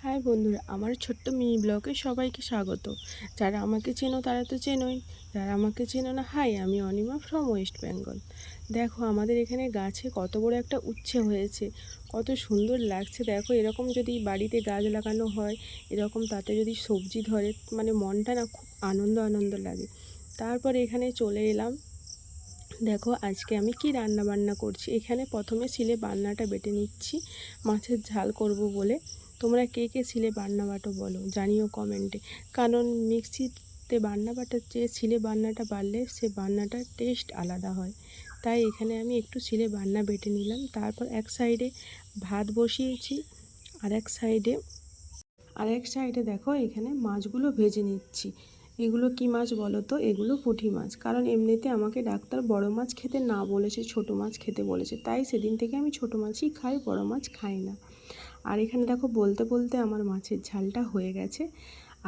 High বন্ধুরা, আমার ছোট্ট মিনি ব্লগে সবাইকে স্বাগত। যারা আমাকে চেনো তারা তো চেনোই, যারা আমাকে চেনো না, হাই, আমি অনিমা ফ্রম ওয়েস্ট বেঙ্গল। দেখো আমাদের এখানে গাছে কত বড় একটা উচ্ছে হয়েছে, কত সুন্দর লাগছে। দেখো এরকম যদি বাড়িতে গাছ লাগানো হয়, এরকম তাতে যদি সবজি ধরে, মানে মনটা না খুব আনন্দ আনন্দ লাগে। তারপর এখানে চলে এলাম। দেখো আজকে আমি কি রান্না বান্না করছি। এখানে প্রথমে সিলে বান্নাটা বেটে নিচ্ছি, মাছের ঝাল করব বলে। তোমরা কে কে সিলে বান্না বাটো বলো, জানিও কমেন্টে। কারণ মিক্সিতে বান্না বাটার চেয়ে সিলে বান্নাটা বাড়লে সে বান্নাটার টেস্ট আলাদা হয়। তাই এখানে আমি একটু সিলে বান্না বেটে নিলাম। তারপর এক সাইডে ভাত বসিয়েছি, আর এক সাইডে দেখো এখানে মাছগুলো ভেজে নিচ্ছি। এগুলো কি মাছ বলো তো? এগুলো পুঁটি মাছ। কারণ এমনিতে আমাকে ডাক্তার বড় মাছ খেতে না বলেছে, ছোট মাছ খেতে বলেছে। তাই সেদিন থেকে আমি ছোট মাছই খাই, বড় মাছ খাই না। আর এখানে দেখো বলতে বলতে আমার মাছের ঝালটা হয়ে গেছে।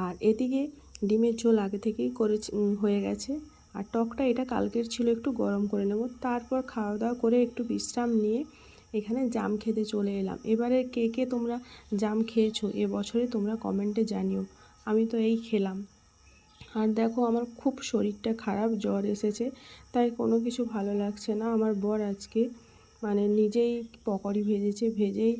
আর এদিকে ডিমের ঝোল আগে থেকেই হয়ে গেছে। আর টকটা এটা কালকের ছিল, একটু গরম করে নেব। তারপর খাওয়া দাওয়া করে একটু বিশ্রাম নিয়ে এখানে জাম খেতে চলে এলাম। এবারে কে কে তোমরা জাম খেয়েছো এবছরে তোমরা কমেন্টে জানিও। আমি তো এই খেলাম। আর দেখো আমার খুব শরীরটা খারাপ, জ্বর এসেছে, তাই কোনো কিছু ভালো লাগছে না। আমার বর আজকে নিজেই পকোড়ি ভেজেছে, ভেজেই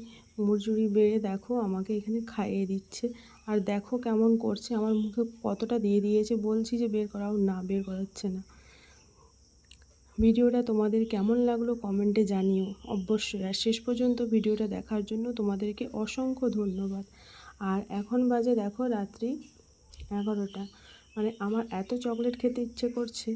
মুড়জুড়ি বেড়ে দেখো আমাকে এখানে খাইয়ে দিচ্ছে। আর দেখো কেমন করছে, আমার মুখে কতটা দিয়ে দিয়েছে। বলছি যে বের করাও, না, বের করাচ্ছে না। ভিডিওটা তোমাদের কেমন লাগলো কমেন্টে জানিও অবশ্যই। আর শেষ পর্যন্ত ভিডিওটা দেখার জন্য তোমাদেরকে অসংখ্য ধন্যবাদ। আর এখন বাজে দেখো রাত্রি 11টা। আমার এত চকলেট খেতে ইচ্ছে করছে,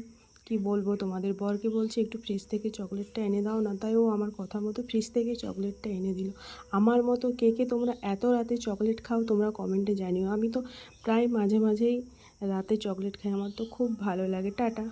কি বলবো তোমাদের। বরকে বলছি একটু ফ্রিজ থেকে চকলেটটা এনে দাও না, তাই ও আমার কথা মতো ফ্রিজ থেকে চকলেটটা এনে দিল। আমার মতো কে কে তোমরা এত রাতে চকলেট খাও তোমরা কমেন্টে জানিও। আমি তো প্রায় মাঝে মাঝেই রাতে চকলেট খাই, আমার তো খুব ভালো লাগে। টাটা।